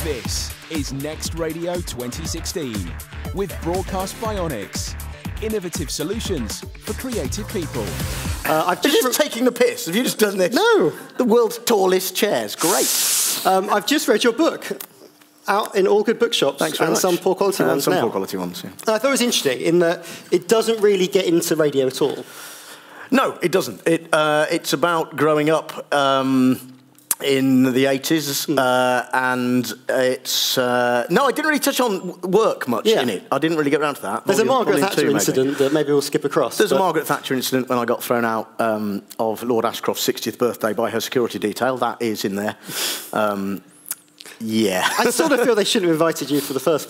This is Next Radio 2016 with Broadcast Bionics. Innovative solutions for creative people. I've just taking the piss. Have you just done this? No. The world's tallest chairs. Great. I've just read your book. Out in all good bookshops. Thanks very and much. some poor quality ones some now. poor quality ones, yeah. And I thought it was interesting in that it doesn't really get into radio at all. No, it doesn't. It's about growing up in the 80s, and it's... no, I didn't really touch on work much in it. I didn't really get around to that. There's a Margaret Volume Thatcher 2, incident that maybe we'll skip across. There's a Margaret Thatcher incident when I got thrown out of Lord Ashcroft's 60th birthday by her security detail. That is in there. Yeah. I sort of feel they shouldn't have invited you in the first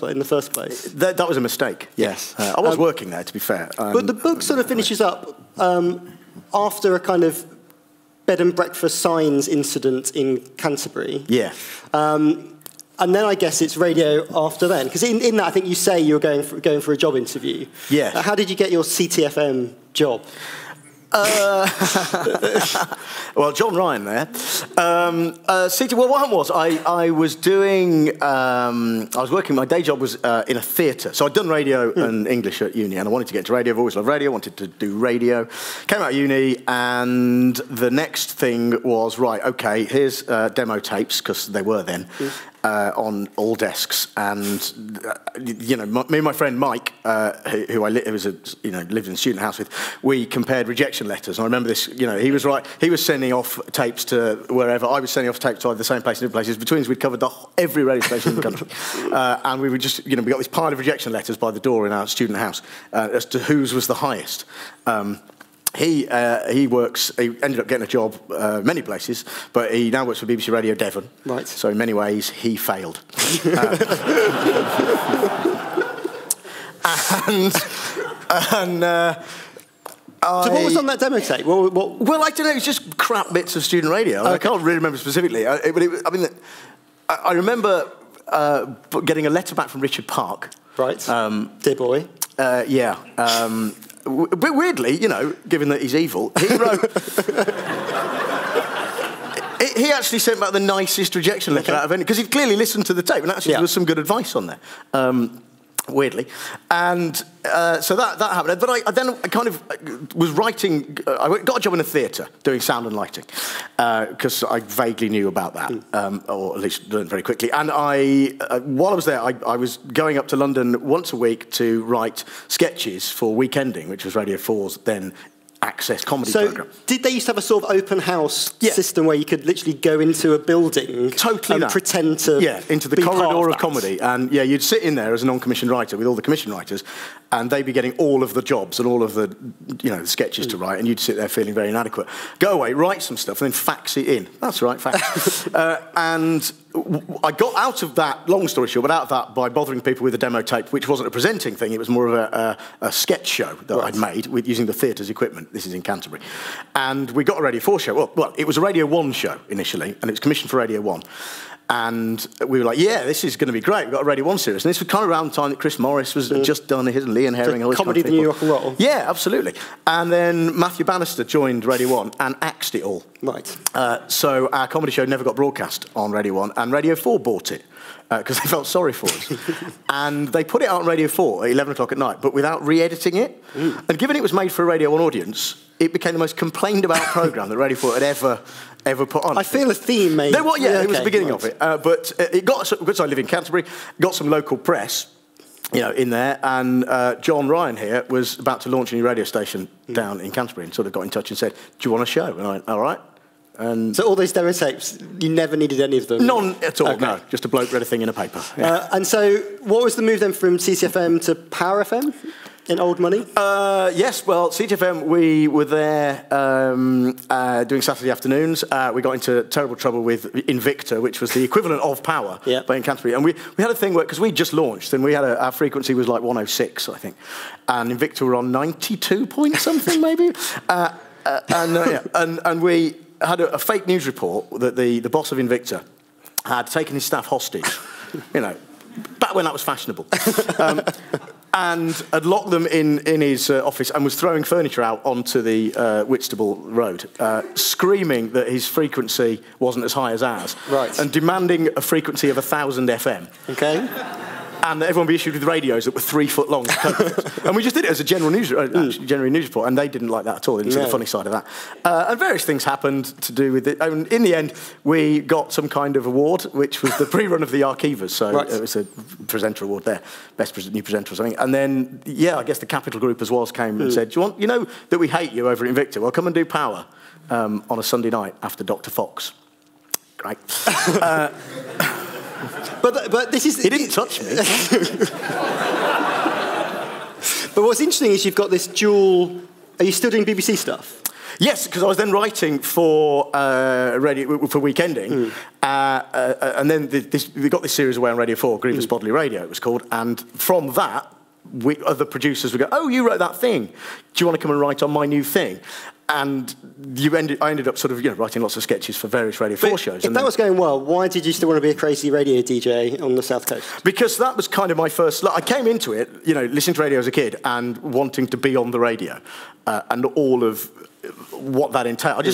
place. That was a mistake, yes. I was working there, to be fair. But the book sort of finishes up after a kind of bed and breakfast signs incident in Canterbury. Yeah. And then I guess it's radio after then. Because in that, I think you say you're going for a job interview. Yeah. How did you get your CTFM job? Well, John Ryan there. Well, what happened was I was doing. I was working. My day job was in a theatre, so I'd done radio and English at uni, and I wanted to get into radio. I've always loved radio. Wanted to do radio. Came out of uni, and the next thing was right. Okay, here's demo tapes because they were then. On all desks, and me and my friend Mike, who I lived in a student house with, we compared rejection letters. And I remember this. He was right. He was sending off tapes to wherever. I was sending off tapes to either the same place and different places. Between us, we'd covered every radio station in the country, and we would just, we got this pile of rejection letters by the door in our student house as to whose was the highest. He ended up getting a job many places, but he now works for BBC Radio Devon. Right. So in many ways, he failed. So what was on that demo tape? Well, I don't know. It's just crap bits of student radio. Okay. I can't really remember specifically. I remember getting a letter back from Richard Park. Right. Dear boy. Yeah. But weirdly, given that he's evil, he wrote... he actually sent back the nicest rejection letter out of any... Because he'd clearly listened to the tape, and actually there was some good advice on there. Weirdly. And so that happened. But I then kind of was writing... I got a job in a theatre doing sound and lighting because I vaguely knew about that, or at least learned very quickly. And while I was there, I was going up to London once a week to write sketches for Weekending, which was Radio 4's then access comedy programme. Did they used to have a sort of open house system where you could literally go into a building and pretend to into the corridor of comedy, and you'd sit in there as a non-commissioned writer with all the commissioned writers, and they'd be getting all of the jobs and all of the the sketches to write, and you'd sit there feeling very inadequate. Go away, write some stuff, and then fax it in. That's right, fax. And I got out of that, long story short, but out of that by bothering people with a demo tape, which wasn't a presenting thing, it was more of a sketch show that I'd made with using the theatre's equipment. This is in Canterbury. And we got a Radio 4 show. Well, it was a Radio 1 show initially, and it was commissioned for Radio 1. And we were like, yeah, this is going to be great. We've got a Radio 1 series. And this was kind of around the time that Chris Morris was just done his, and Lee and Herring. So comedy, the new rock and roll. Yeah, absolutely. And then Matthew Bannister joined Radio 1 and axed it all. Right. So our comedy show never got broadcast on Radio 1, and Radio 4 bought it because they felt sorry for us. And they put it out on Radio 4 at 11 o'clock at night, but without re-editing it. And given it was made for a Radio 1 audience, it became the most complained about programme that Radio 4 had ever put on. I feel a theme, mate. It was the beginning of it. But it got, because I live in Canterbury, got some local press, in there, and Jon Ryan here was about to launch a new radio station down in Canterbury, and sort of got in touch and said, do you want a show? And I went, all right. And so all those demo tapes, you never needed any of them? None at all, no. Just a bloke read a thing in a paper. Yeah. And so what was the move then from CTFM to Power FM? In old money? Yes, well, CTFM, we were there doing Saturday afternoons. We got into terrible trouble with Invicta, which was the equivalent of Power, but in Canterbury. And we had a thing where, because we just launched, and we had our frequency was like 106, I think. And Invicta were on 92 point something, maybe. And we had a fake news report that the boss of Invicta had taken his staff hostage, back when that was fashionable. and had locked them in his office and was throwing furniture out onto the Whitstable Road, screaming that his frequency wasn't as high as ours, right, and demanding a frequency of 1,000 FM. Okay. And that everyone be issued with radios that were 3 foot long. And we just did it as a general news report, and they didn't like that at all. They didn't see the funny side of that. And various things happened to do with it. And in the end, we got some kind of award, which was the pre-run of the Archivers. So it was a presenter award there, best new presenter or something. And then, I guess the Capital Group as well came and said, you know that we hate you over at Invicta? Well, come and do Power on a Sunday night after Dr. Fox. Great. But this is... He didn't touch me. But what's interesting is you've got this dual... Are you still doing BBC stuff? Yes, because I was then writing for radio for Weekending, and then we got this series away on Radio 4, Grievous Bodily Radio it was called, and from that, other producers would go, oh, you wrote that thing. Do you want to come and write on my new thing? And I ended up sort of writing lots of sketches for various Radio 4 shows. If that was going well, why did you still want to be a crazy radio DJ on the South Coast? Because that was kind of my first... I came into it, listening to radio as a kid and wanting to be on the radio and all of what that entailed.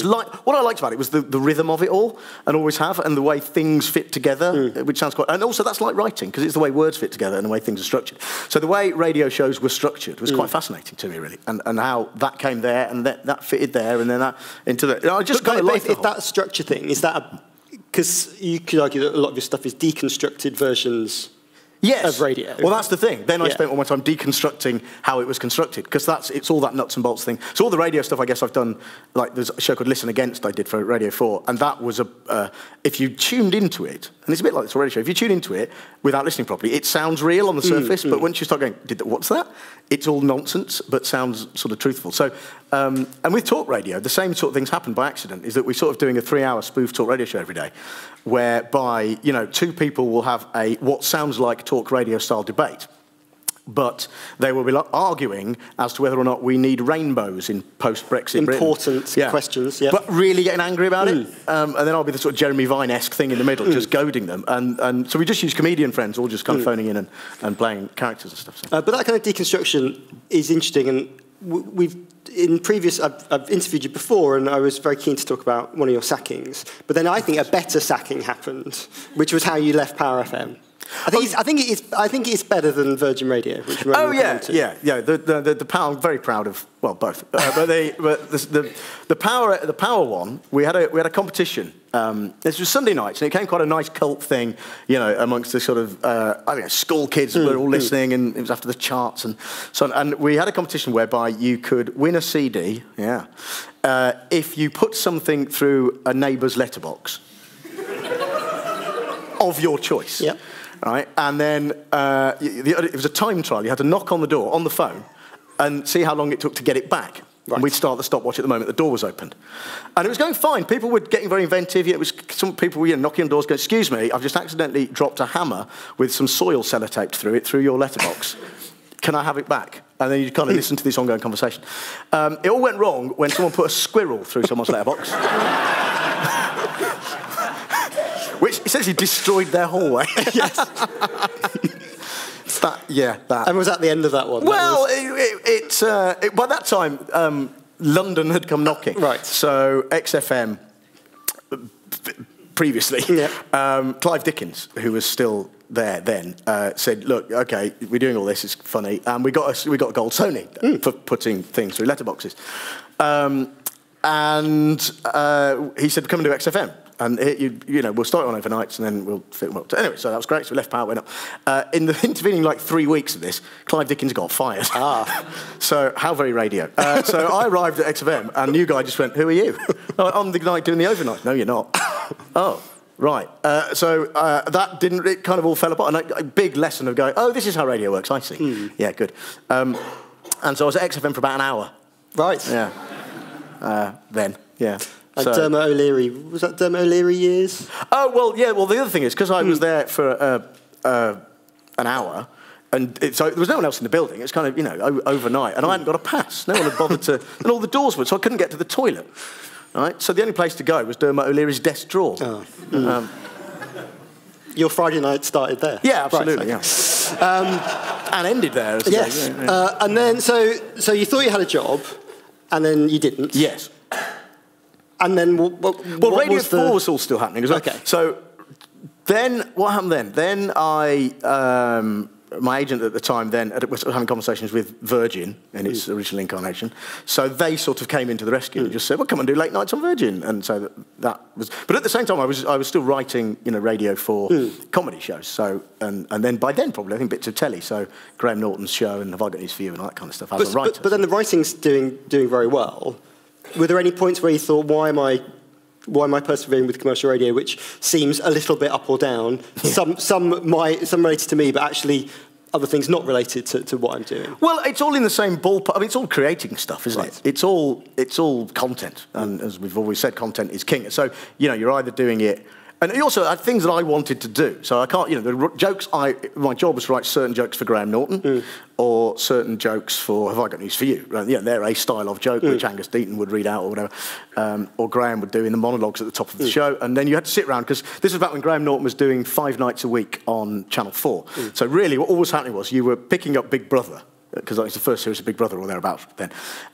What I liked about it was the rhythm of it all, and always have, and the way things fit together, which sounds quite... And also that's like writing, because it's the way words fit together and the way things are structured. So the way radio shows were structured was quite fascinating to me, really, and how that came there, and that fitted there, and then that into the... I just kind of liked if that structure thing, is that... Because you could argue that a lot of your stuff is deconstructed versions... Yes. Of radio. Well, that's the thing. Then I spent all my time deconstructing how it was constructed, because it's all that nuts and bolts thing. So all the radio stuff, I guess I've done, like there's a show called Listen Against I did for Radio 4, and that was if you tuned into it, and it's a bit like this radio show, if you tune into it without listening properly, it sounds real on the surface, but once you start going, what's that? It's all nonsense, but sounds sort of truthful. So, and with talk radio, the same sort of things happen by accident, is that we're sort of doing a 3-hour spoof talk radio show every day, whereby, 2 people will have what sounds like talk radio style debate, but they will be arguing as to whether or not we need rainbows in post-Brexit Britain. Important questions, but really getting angry about it. And then I'll be the sort of Jeremy Vine-esque thing in the middle, just goading them. And so we just use comedian friends, all just kind of phoning in and playing characters and stuff. So. But that kind of deconstruction is interesting, and I've interviewed you before, and I was very keen to talk about one of your sackings. But then I think a better sacking happened, which was how you left Power FM. I think it is better than Virgin Radio. Which The Power. I'm very proud of. Well, both. But the Power one. We had a competition. This was Sunday nights, and it became quite a nice cult thing, amongst the sort of school kids who were all listening, and it was after the charts and so on. And we had a competition whereby you could win a CD. If you put something through a neighbour's letterbox of your choice. Yep. Right, and then it was a time trial. You had to knock on the door on the phone and see how long it took to get it back. Right. And we'd start the stopwatch at the moment the door was opened. And it was going fine. People were getting very inventive. It was some people were knocking on doors going, excuse me, I've just accidentally dropped a hammer with some soil sellotaped through your letterbox. Can I have it back? And then you kind of listen to this ongoing conversation. It all went wrong when someone put a squirrel through someone's letterbox. Which essentially destroyed their hallway. Yes. that. And was that the end of that one? Well, by that time, London had come knocking. Right. So XFM, previously, Clive Dickens, who was still there then, said, look, OK, we're doing all this, it's funny, and we got a gold Sony for putting things through letterboxes. And he said, come and do XFM. And we'll start on overnights and then we'll fit them up. Anyway, so that was great. So we left Power, went up. In the intervening 3 weeks of this, Clive Dickens got fired. So how very radio. So I arrived at XFM and a new guy just went, who are you? I'm the guy doing the overnight. No, you're not. Oh, right. So that didn't, it kind of all fell apart. And a big lesson of going, oh, this is how radio works, I see. Yeah, good. And so I was at XFM for about an hour. Right. Yeah. Then, yeah. And Dermot O'Leary, was that Dermot O'Leary years? Oh, well, yeah, well, the other thing is, because I was there for an hour, and so there was no one else in the building, it was kind of, overnight, and I hadn't got a pass. No one had bothered to, and all the doors were, so I couldn't get to the toilet. Right? So the only place to go was Dermot O'Leary's desk drawer. Your Friday night started there? Yeah, absolutely, right, okay. And ended there. Yes. And then, so you thought you had a job, and then you didn't. Yes. And then what Radio was 4 was all still happening as well. Okay. So then, what happened then? Then my agent at the time was having conversations with Virgin in its original incarnation. So they sort of came into the rescue and just said, well, come and do late nights on Virgin. And so that was... But at the same time, I was still writing, Radio 4 comedy shows. So, and then by then, probably, I think bits of telly. So Graham Norton's show and Have I Got News For You and all that kind of stuff as a writer. But then the writing's doing very well. Were there any points where you thought, why am I persevering with commercial radio, which seems a little bit up or down? Yeah. Some related to me, but actually other things not related to what I'm doing. Well, it's all in the same ballpark. I mean, it's all creating stuff, isn't it? It's all content, and as we've always said, content is king. So you're either doing it. And he also had things that I wanted to do. So I can't, the jokes, my job was to write certain jokes for Graham Norton or certain jokes for Have I Got News For You? They're a style of joke which Angus Deaton would read out or whatever, or Graham would do in the monologues at the top of the show. And then you had to sit around, because this was back when Graham Norton was doing 5 nights a week on Channel 4. So really what was happening was you were picking up Big Brother, because that was the first series of Big Brother or thereabouts then.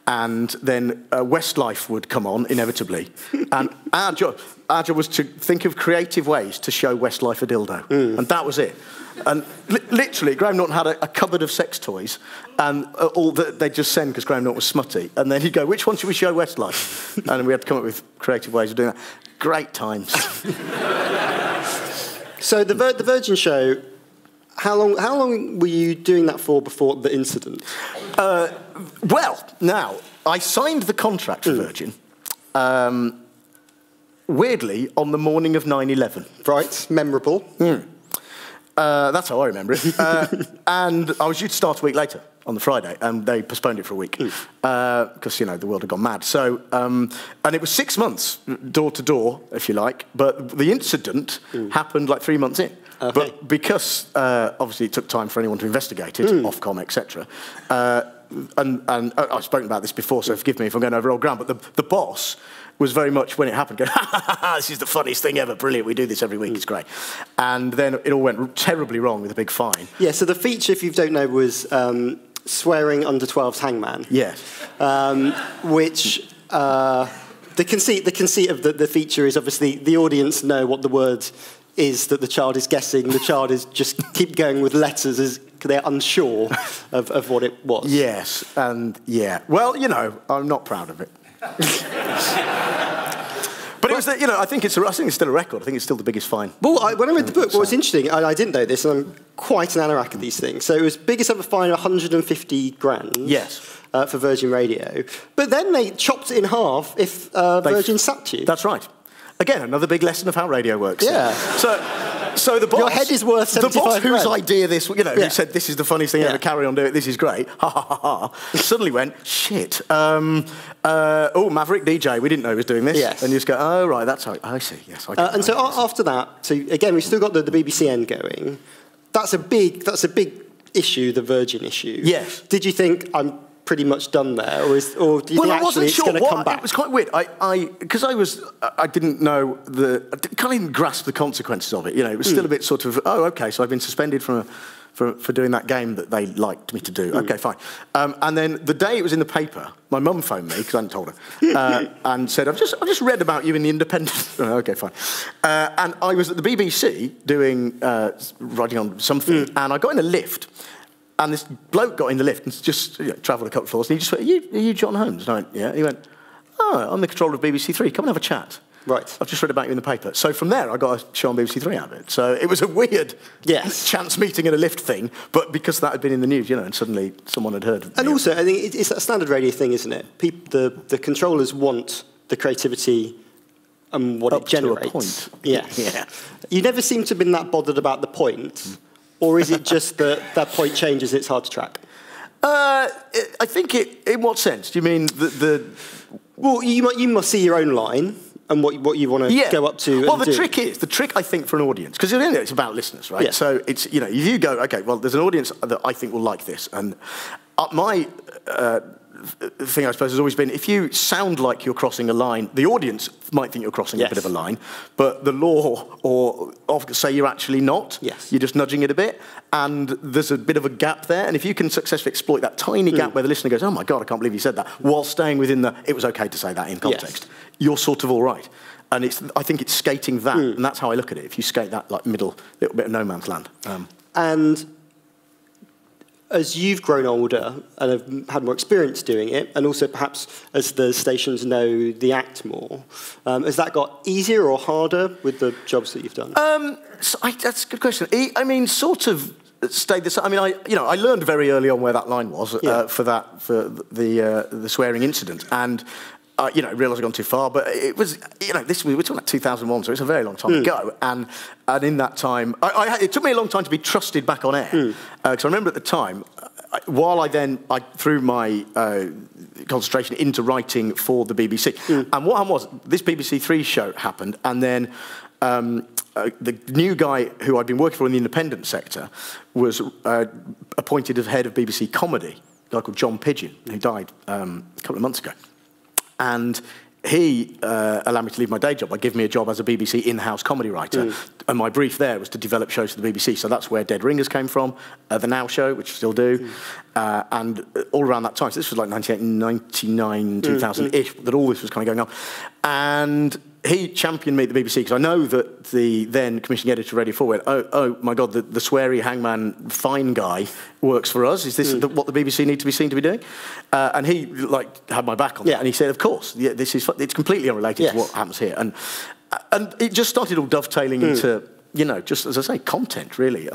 And then Westlife would come on, inevitably. And our job was to think of creative ways to show Westlife a dildo. And that was it. And literally, Graham Norton had a cupboard of sex toys, and all that they'd just send because Graham Norton was smutty. And then he'd go, which one should we show Westlife? And we had to come up with creative ways of doing that. Great times. So the Virgin show... How long were you doing that for before the incident? Well, now, I signed the contract for Virgin, weirdly, on the morning of 9/11. Right, memorable. That's how I remember it. And I was due to start a week later, on the Friday, and they postponed it for a week, because, the world had gone mad. So, and it was 6 months, door to door, if you like, but the incident happened like 3 months in. Okay. But because, obviously, it took time for anyone to investigate it, Ofcom, etc., and I've spoken about this before, so forgive me if I'm going over old ground, but the boss was very much, when it happened, going, this is the funniest thing ever, brilliant, we do this every week, it's great. And then it all went terribly wrong with a big fine. Yeah, so the feature, if you don't know, was swearing under 12's hangman. Yes. Which... the conceit of the feature is obviously the audience know what the word is that the child is guessing. The child is just keep going with letters as they're unsure of what it was. Yes, and yeah. Well, I'm not proud of it. But it was, I think it's still a record. I think it's still the biggest fine. Well, when I read the book, what was interesting, I didn't know this, and I'm quite an anorak at these things. So it was biggest ever fine, 150 grand. Yes. For Virgin Radio. But then they chopped it in half if Virgin sacked you. That's right. Again, another big lesson of how radio works. Yeah. So the boss... Your head is worth 75 The boss whose grand. idea this... who said, this is the funniest thing ever, carry on doing it, this is great, ha, ha, ha, ha, suddenly went, shit, Maverick DJ, we didn't know he was doing this. Yes. And you just go, oh, right, that's how... I see, yes. And so after that, so again, we've still got the BBC end going. That's a big issue, the Virgin issue. Yes. Did you think, I'm pretty much done there, or do you think actually it's going to come back? It was quite weird. Because I didn't know I can't even grasp the consequences of it. It was still a bit sort of, oh, okay, so I've been suspended for doing that game that they liked me to do. Okay, fine. And then the day it was in the paper, my mum phoned me because I hadn't told her and said, I've just read about you in the Independent. Oh, okay, fine. And I was at the BBC doing writing on something, and I got in a lift. And this bloke got in the lift and just travelled a couple of floors, and he just went, are you Jon Holmes? And I went, yeah. And he went, oh, I'm the controller of BBC Three. Come and have a chat. Right. I've just read about you in the paper. So from there, I got a show on BBC Three out of it. So it was a weird chance meeting at a lift thing, but because that had been in the news, and suddenly someone had heard. And also, I think it's that standard radio thing, isn't it? The controllers want the creativity and what it generates. To a point. Yes. Yeah. You never seem to have been that bothered about the point. Or is it just that point changes and it's hard to track? I think in what sense? Do you mean the... Well, you must see your own line and what you want to go up to. Well, the trick I think for an audience, because at the end of it, it's about listeners, right? Yeah. So it's, if you go, okay, well, there's an audience that I think will like this, and my thing, I suppose, has always been, if you sound like you're crossing a line, the audience might think you're crossing a bit of a line, but the law or say you're actually not. Yes. You're just nudging it a bit, and there's a bit of a gap there, and if you can successfully exploit that tiny gap where the listener goes, oh my God, I can't believe you said that, while staying within it was okay to say that in context, you're sort of all right. And I think it's skating that, and that's how I look at it. If you skate that like middle, little bit of no man's land. And as you've grown older and have had more experience doing it, and also perhaps as the stations know the act more, has that got easier or harder with the jobs that you've done? That's a good question. I mean, sort of stayed the same. I mean, I learned very early on where that line was for the swearing incident, and realised I'd gone too far, but it was, we're talking about 2001, so it's a very long time ago, and in that time, it took me a long time to be trusted back on air, because I remember at the time, while I threw my concentration into writing for the BBC, and what happened was, this BBC Three show happened, and then the new guy who I'd been working for in the independent sector was appointed as head of BBC Comedy, a guy called John Pigeon, who died a couple of months ago. And he allowed me to leave my day job by giving me a job as a BBC in-house comedy writer. And my brief there was to develop shows for the BBC. So that's where Dead Ringers came from, The Now Show, which I still do. And all around that time, so this was like 99, 2000-ish, that all this was kind of going on. And he championed me at the BBC, because I know that the then commissioning editor of Radio 4 went, oh my God, the sweary hangman fine guy works for us. Is this what the BBC need to be seen to be doing? And he had my back on that, and he said, of course, it's completely unrelated to what happens here. And it just started all dovetailing into, just as I say, content really.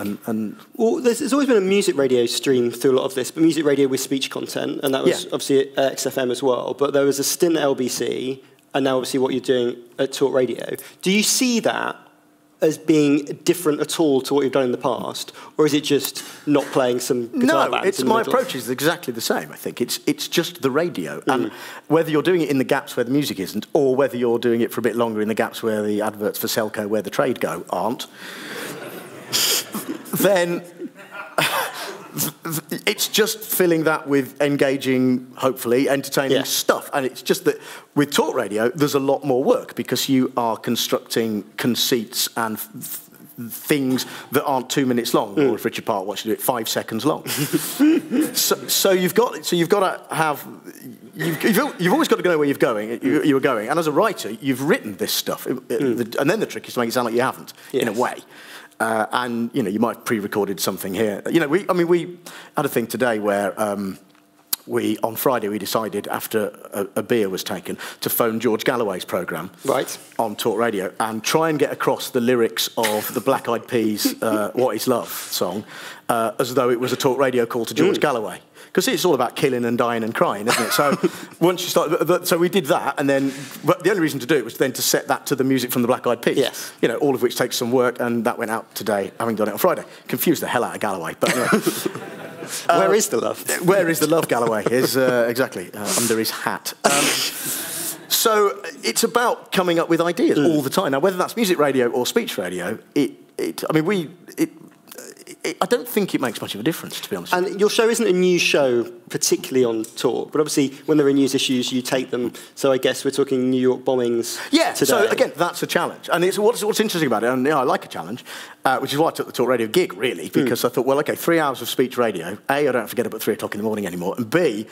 Well, there's always been a music radio stream through a lot of this, but music radio with speech content, and that was obviously at XFM as well. But there was a stint at LBC, and now obviously what you're doing at Talk Radio. Do you see that as being different at all to what you've done in the past, or is it just not playing some guitar bands? No, my approach is exactly the same. I think it's just the radio, and whether you're doing it in the gaps where the music isn't, or whether you're doing it for a bit longer in the gaps where the adverts for Selco, where the trade go, aren't, then it's just filling that with engaging, hopefully, entertaining stuff. And it's just that with talk radio, there's a lot more work, because you are constructing conceits and things that aren't 2 minutes long, or if Richard Park wants to do it, 5 seconds long. so you've got to have. You've always got to know where you were going, and as a writer, you've written this stuff, and then the trick is to make it sound like you haven't, in a way. And you might have pre-recorded something here. We had a thing today where on Friday we decided, after a beer was taken, to phone George Galloway's programme on Talk Radio and try and get across the lyrics of the Black Eyed Peas' "What Is Love" song as though it was a Talk Radio call to George Galloway. Because it's all about killing and dying and crying, isn't it? So once you start, so we did that, and then, but the only reason to do it was then to set that to the music from the Black Eyed Peas. Yes. All of which takes some work, and that went out today, having done it on Friday. Confused the hell out of Galloway, but anyway. Where is the love? Where is the love, Galloway? Is exactly under his hat. So it's about coming up with ideas all the time. Now, whether that's music radio or speech radio, I don't think it makes much of a difference, to be honest. And your show isn't a news show, particularly on Talk, but obviously when there are news issues, you take them. So I guess we're talking New York bombings today. So again, that's a challenge. And it's what's interesting about it, and I like a challenge, which is why I took the Talk Radio gig, really, because I thought, well, OK, 3 hours of speech radio. A, I don't have to get up at 3 o'clock in the morning anymore, and B,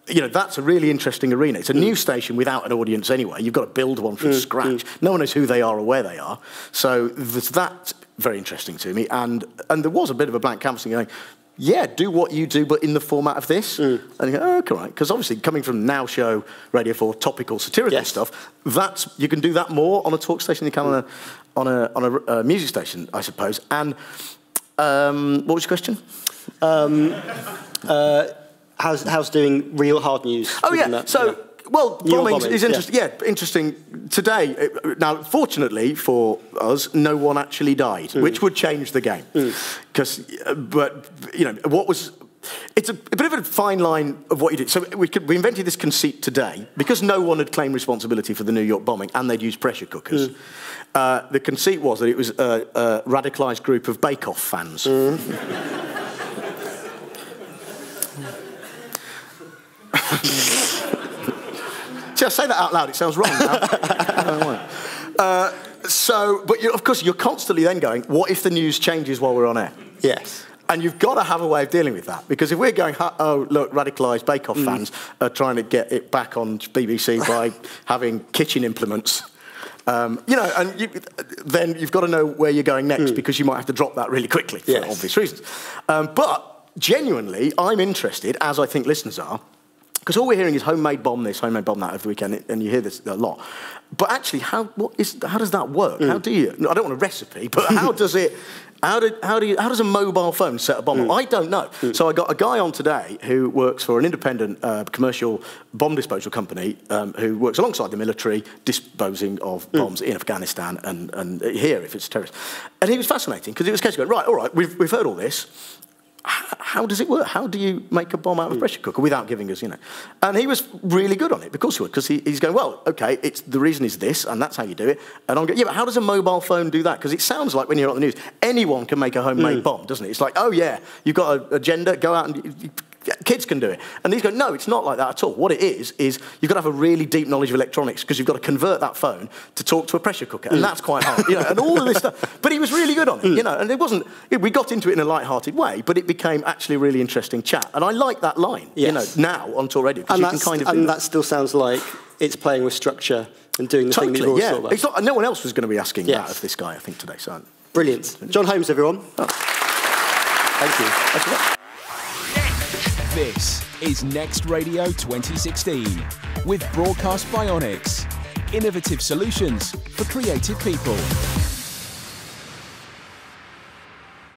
that's a really interesting arena. It's a news station without an audience anyway. You've got to build one from scratch. No one knows who they are or where they are. So there's that very interesting to me. And there was a bit of a blank canvas going, do what you do, but in the format of this. And you go, okay, right. Because obviously, coming from Now Show, Radio 4, topical, satirical stuff, you can do that more on a talk station than you can on a music station, I suppose. And what was your question? How's doing real hard news? Oh, yeah. Bombings is interesting. Yeah, interesting. Today, now, fortunately for us, no one actually died, which would change the game. Because, it's a bit of a fine line of what you did. So we invented this conceit today because no one had claimed responsibility for the New York bombing, and they'd used pressure cookers. The conceit was that it was a radicalised group of Bake Off fans. say that out loud, it sounds wrong now. But of course, you're constantly then going, what if the news changes while we're on air? Yes. And you've got to have a way of dealing with that. Because if we're going, oh, look, radicalised Bake Off fans are trying to get it back on BBC by having kitchen implements, then you've got to know where you're going next because you might have to drop that really quickly for obvious reasons. But genuinely, I'm interested, as I think listeners are, because all we're hearing is homemade bomb this, homemade bomb that every weekend, and you hear this a lot. But actually, how does that work? How do you? I don't want a recipe, but how does it? How does a mobile phone set a bomb? I don't know. So I got a guy on today who works for an independent commercial bomb disposal company who works alongside the military disposing of bombs in Afghanistan and here if it's terrorists. And he was fascinating because it was a case of going, right, all right, we've heard all this. How does it work? How do you make a bomb out of a pressure cooker without giving us, And he was really good on it, of course he would, because he's going, well, okay, the reason is this, and that's how you do it. And I'm going, yeah, but how does a mobile phone do that? Because it sounds like when you're on the news, anyone can make a homemade bomb, doesn't it? It's like, oh yeah, you've got an agenda, go out and... kids can do it. And these go, no, it's not like that at all. What it is you've got to have a really deep knowledge of electronics because you've got to convert that phone to talk to a pressure cooker. And that's quite hard, and all of this stuff. But he was really good on it, and it wasn't, we got into it in a light-hearted way, but it became actually a really interesting chat. And I like that line, now on Tour Radio, because you can kind of do that. That still sounds like it's playing with structure and doing the thing that you've always thought about. It's not, no one else was going to be asking that of this guy, I think, today. So brilliant. Jon Holmes, everyone. Oh. Thank you. That's right. This is Next Radio 2016 with Broadcast Bionics. Innovative solutions for creative people.